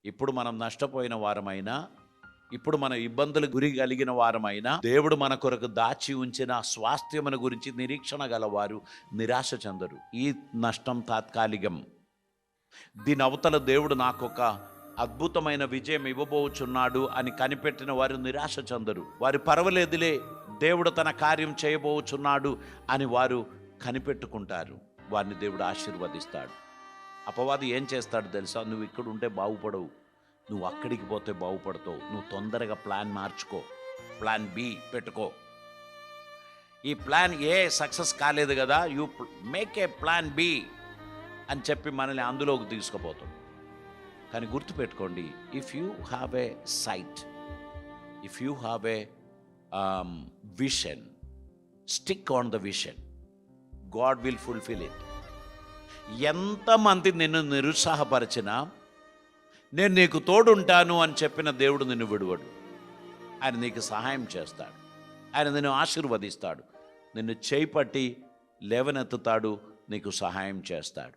ఇప్పుడు మనం నష్టపోయిన వారమైనా, ఇప్పుడు మన ఇబ్బందులు గురి కలిగిన వారమైనా, దేవుడు మన కొరకు దాచి ఉంచిన స్వాస్థ్యమును గురించి నిరీక్షణ గలవారు నిరాశ చెందరు. ఈ నష్టం తాత్కాలికం. దీని అవతల దేవుడు నాకొక అద్భుతమైన విజయం ఇవ్వబోచున్నాడు అని కనిపెట్టిన వారు నిరాశ చెందరు. వారు పర్వాలేదులే, దేవుడు తన కార్యం చేయబోచున్నాడు అని వారు కనిపెట్టుకుంటారు. వారిని దేవుడు ఆశీర్వదిస్తాడు. అపవాది ఏం చేస్తాడు తెలుసా? నువ్వు ఇక్కడ ఉంటే బాగుపడవు, నువ్వు అక్కడికి పోతే బాగుపడతావు, నువ్వు తొందరగా ప్లాన్ మార్చుకో, ప్లాన్ బి పెట్టుకో. ఈ ప్లాన్ ఏ సక్సెస్ కాలేదు కదా, you make a plan B అని చెప్పి మనల్ని అందులోకి తీసుకుపోతాం. కానీ గుర్తుపెట్టుకోండి, if you have a sight, if you have a vision, stick on the vision, God will fulfil it. ఎంతమంది నిన్ను నిరుత్సాహపరిచినా, నేను నీకు తోడుంటాను అని చెప్పిన దేవుడు నిన్ను విడువడు. ఆయన నీకు సహాయం చేస్తాడు, ఆయన నిన్ను ఆశీర్వదిస్తాడు, నిన్ను చేయి పట్టి లేవనెత్తుతాడు, నీకు సహాయం చేస్తాడు.